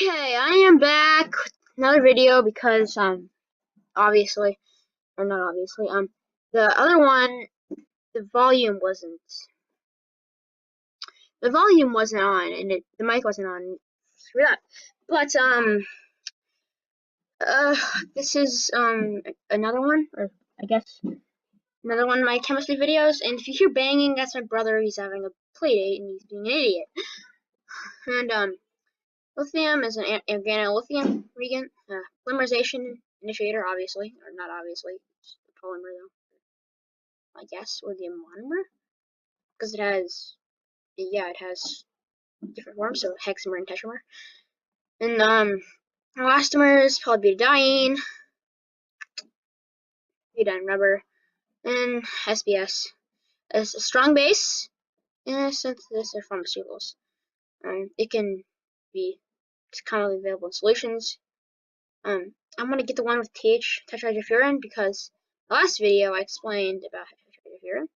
Okay, I am back with another video because obviously, or not obviously, the other one, the volume wasn't on, and the mic wasn't on. Screw that. But this is another one, or I guess another one of my chemistry videos. And if you hear banging, that's my brother. He's having a play date and he's being an idiot. And lithium is an organolithium reagent, polymerization initiator, obviously, or not obviously, it's a polymer though, I guess, or the monomer, because it has different forms, so hexamer and tetramer. And elastomers, polybutadiene, butadiene rubber, and SBS. As a strong base, and synthesis of pharmaceuticals. It's commonly available in solutions. I'm gonna get the one with tetrahydrofuran because the last video I explained about tetrahydrofuran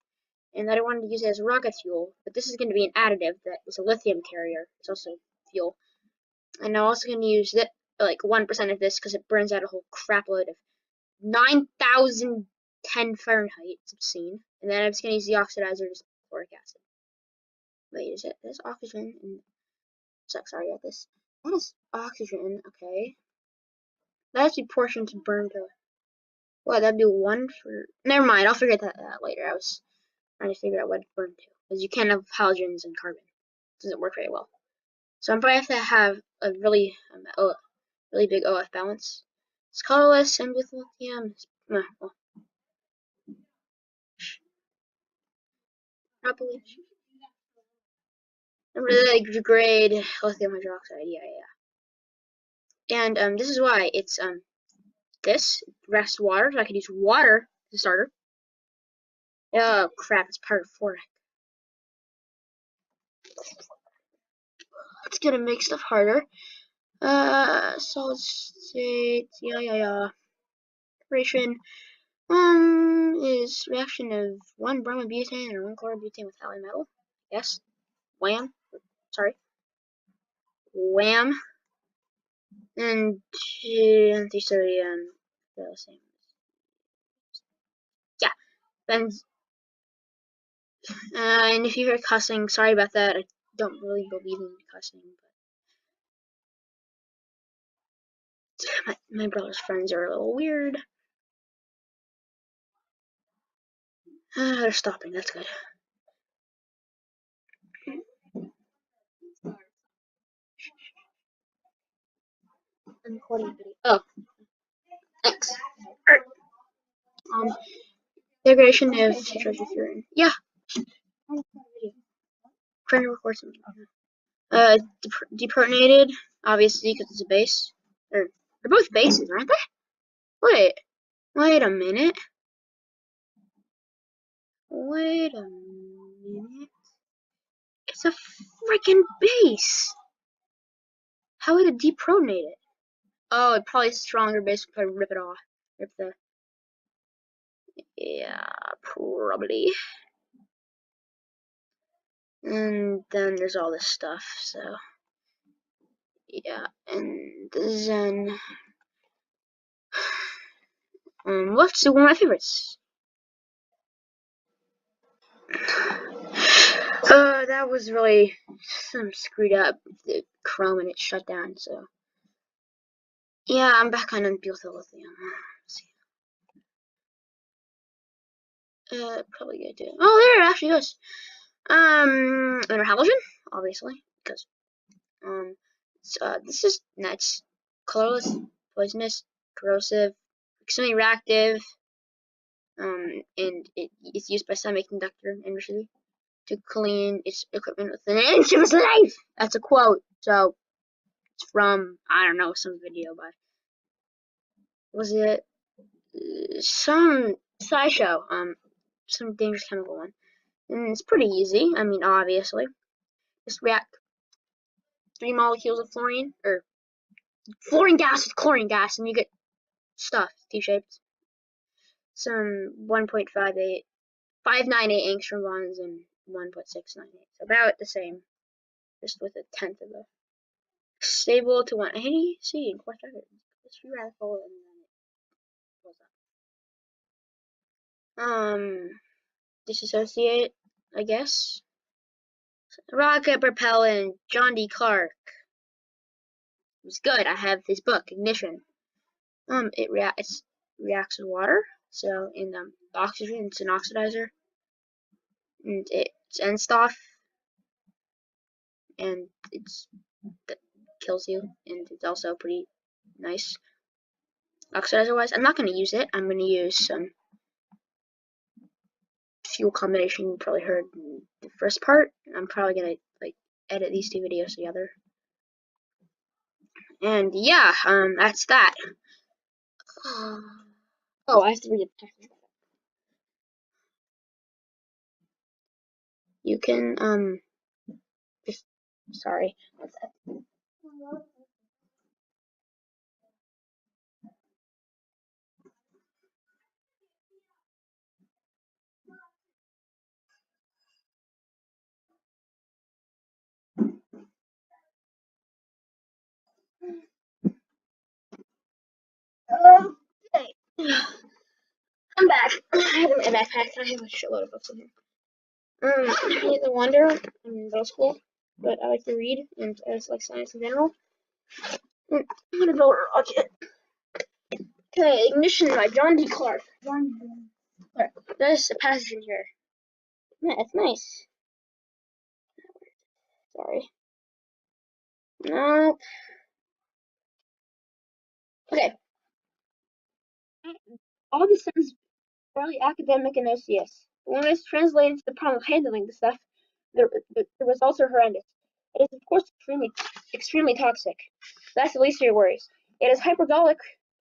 and that I wanted to use it as rocket fuel, but this is going to be an additive that is a lithium carrier. It's also fuel. And I'm also going to use like 1% of this because it burns out a whole crap load of 9,010 Fahrenheit. It's obscene. And then I'm just going to use the oxidizer, just chloric acid. Wait, is it this oxygen? Sorry about this. That is oxygen, okay. That has to be portioned to burn to. What, that'd be one for. Never mind, I'll figure that out later. I was trying to figure out what to burn to. Because you can't have halogens and carbon. It doesn't work very well. So I'm probably have to have a really big OF balance. It's colorless and with lithium. Probably. Remember the grade lithium hydroxide? Yeah. And this is why it's this rest water. So I could use water as a starter. Oh crap! It's part of 4. Let's get to make stuff harder. Solid state. Yeah. Separation. Is reaction of 1 bromobutane and 1 chlorobutane with alloy metal. Yes. Wham. Sorry. Wham. And anti-sodium. The same. Yeah. Then. And if you hear cussing, sorry about that. I don't really believe in cussing, but my brother's friends are a little weird. They're stopping. That's good. I'm recording video. Oh, thanks. Degradation of tetrahydrofuran. Yeah. Trying to record something. Deprotonated, obviously, because it's a base. They're both bases, aren't they? Wait a minute. It's a freaking base. How would it deprotonate it? Oh, it probably stronger base if I rip it off. Yeah, probably. And then there's all this stuff, so yeah, and then what's one of my favorites? That was really some screwed up the Chrome and it shut down, so yeah, I'm back on unbutyl lithium. Probably gonna do. Oh, there it actually goes. And halogen, obviously, because this is nuts. Colorless, poisonous, corrosive, extremely reactive. And it's used by semiconductor industry to clean its equipment with an inch of its life. That's a quote. So it's from, I don't know, some video by, was it some SciShow, some dangerous chemical one. And it's pretty easy. I mean, obviously, just react 3 molecules of fluorine or fluorine gas with chlorine gas, and you get stuff T-shaped. Some 1.598 angstrom bonds and 1.698. So about the same, just with a tenth of stable to 180. See, in course, it's free radical, and then it goes up. Disassociate, I guess. Rocket propellant, John D. Clark. It's good. I have his book, Ignition. It reacts with water, so in oxygen, it's an oxidizer, and it's N-Stoff, and it kills you, and it's also pretty nice oxidizer-wise. I'm not going to use it. I'm going to use some fuel combination you probably heard in the first part. I'm probably going to edit these two videos together. And yeah, that's that. Oh, I have to read it. You can, just, sorry. Okay. I'm back. I have my backpack. I have a shitload of books in here. I need the Wonder in middle school, but I like to read, and I just like science in general. I'm gonna go rocket. Okay, Ignition by John D. Clark. John D. Clark. There's a passage in here. Yeah, it's nice. Sorry. No. Okay. All this sounds fairly academic and OCS. But when it's translated to the problem of handling the stuff, the results are horrendous. It is, of course, extremely toxic. That's the least of your worries. It is hypergolic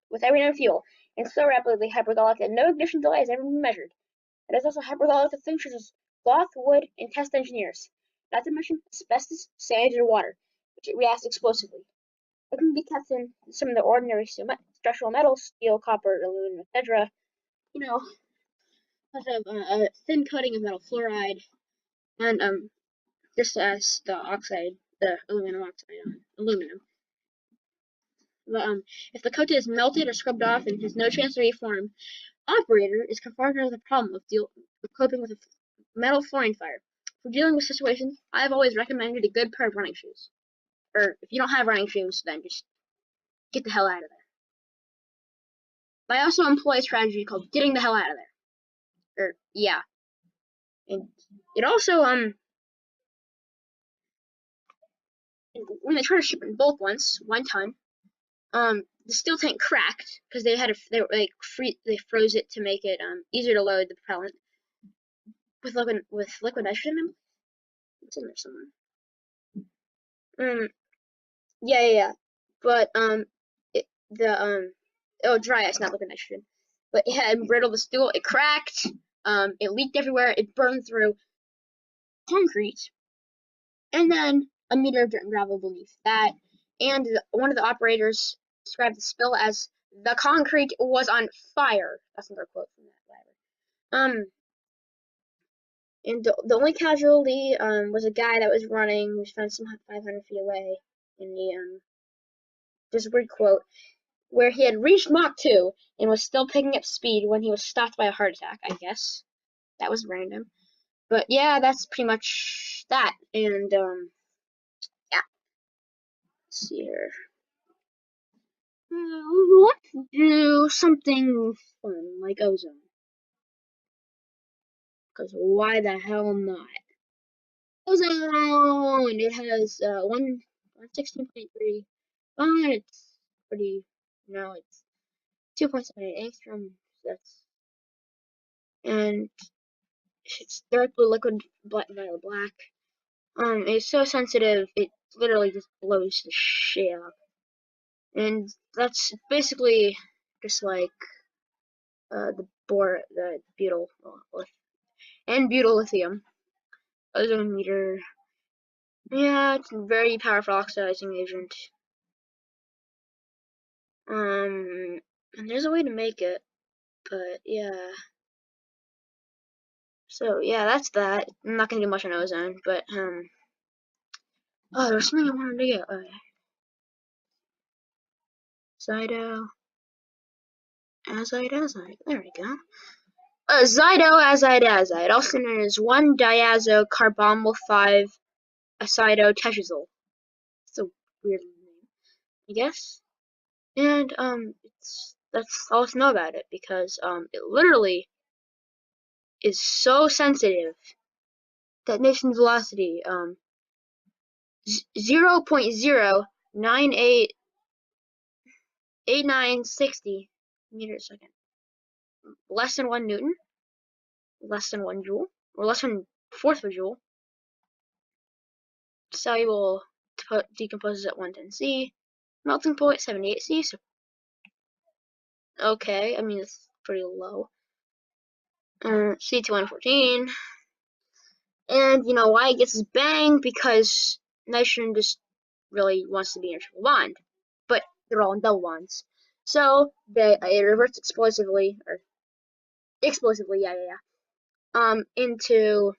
with every known fuel, and so rapidly hypergolic that no ignition delay has ever been measured. It is also hypergolic with things such as cloth, wood, and test engineers, not to mention asbestos, sand, and water, which it reacts explosively. It can be kept in some of the ordinary structural metals, steel, copper, aluminum, etc. You know, has a thin coating of metal fluoride, and just as the oxide, the aluminum oxide on aluminum. But if the coating is melted or scrubbed off and has no chance to reform, operator is confronted with the problem of coping with a metal fluorine fire. For dealing with situations, I have always recommended a good pair of running shoes. Or if you don't have running shoes, then just get the hell out of there. But I also employ a strategy called getting the hell out of there. Or yeah. And it also when they tried to ship it in bulk one time, the steel tank cracked because they froze it to make it easier to load the propellant with liquid nitrogen. It's in there somewhere. Yeah. But dry ice, not liquid nitrogen. But it had brittled the steel. It cracked. It leaked everywhere. It burned through concrete, and then a meter of dirt and gravel beneath that. And one of the operators described the spill as the concrete was on fire. That's another quote from that letter. And the only casualty was a guy that was running. He was found some 500 feet away. In the there's a weird quote where he had reached Mach 2 and was still picking up speed when he was stopped by a heart attack. I guess that was random, but yeah, that's pretty much that. And yeah. Let's see here. Let's do something fun like ozone. Because why the hell not? Ozone! It has 116.3. It's pretty. No, it's 2.78 angstrom. That's. And it's dark blue liquid violet black. It's so sensitive, it literally just blows the shit up. And that's basically just like the butyl, and butyl lithium ozone meter. Yeah, it's a very powerful oxidizing agent. And there's a way to make it, but yeah. So yeah, that's that. I'm not gonna do much on ozone, but oh, there's something I wanted to get. Azido, azide. There we go. Azido, also known as 1-diazo-carbonyl 5-acetotetrazole. It's a weird name, I guess. And that's all to know about it, because it literally is so sensitive. Detonation velocity 0.0988960 meters a second. Less than 1 Newton, less than 1 joule, or less than 1/4 of a joule. Soluble decomposes at 110 C. Melting point 78 C. So okay, I mean it's pretty low. C2N14. And you know why it gets this bang? Because nitrogen just really wants to be in a triple bond, but they're all in double bonds. So it reverts explosively, into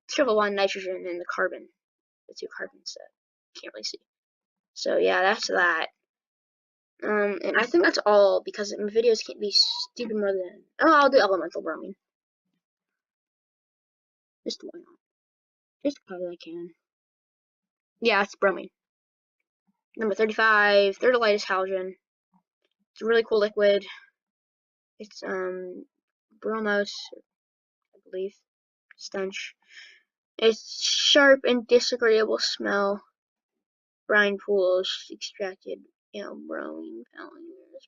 triple bond nitrogen and the carbon, the 2 carbons that you can't really see. So yeah, that's that. And I think that's all, because my videos can't be stupid more than. Oh, I'll do elemental bromine. Just why not? Just because I can. Yeah, it's bromine. Number 35, they're the lightest halogen. It's a really cool liquid. It's bromose, I believe. Stench. It's sharp and disagreeable smell. Brine pools extracted, bromine,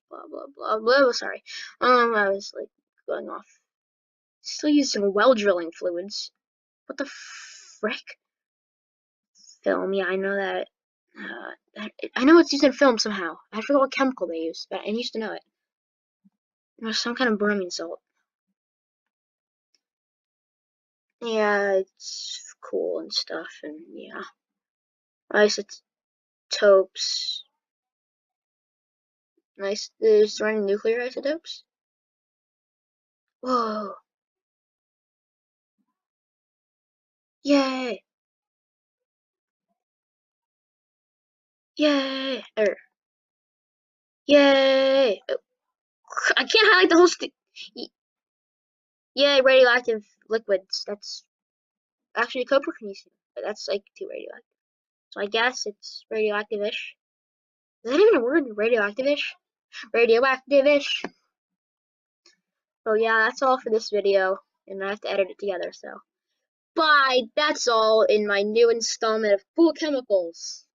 blah blah blah blah. Sorry. I was like going off. Still using well drilling fluids. What the frick? Film, yeah, I know that. I know it's used in film somehow. I forgot what chemical they use, but I used to know it. It was some kind of bromine salt. Yeah, it's cool and stuff, and yeah. Isotopes. Nice. There's running nuclear isotopes. Whoa. Yay. Yay. Yay. I can't highlight the whole Yay, radioactive liquids. That's actually copper-canesium, but that's like too radioactive. So I guess it's radioactive-ish. Is that even a word? Radioactive-ish? Radioactive-ish. So yeah, that's all for this video, and I have to edit it together, so. Bye! That's all in my new installment of Cool Chemicals.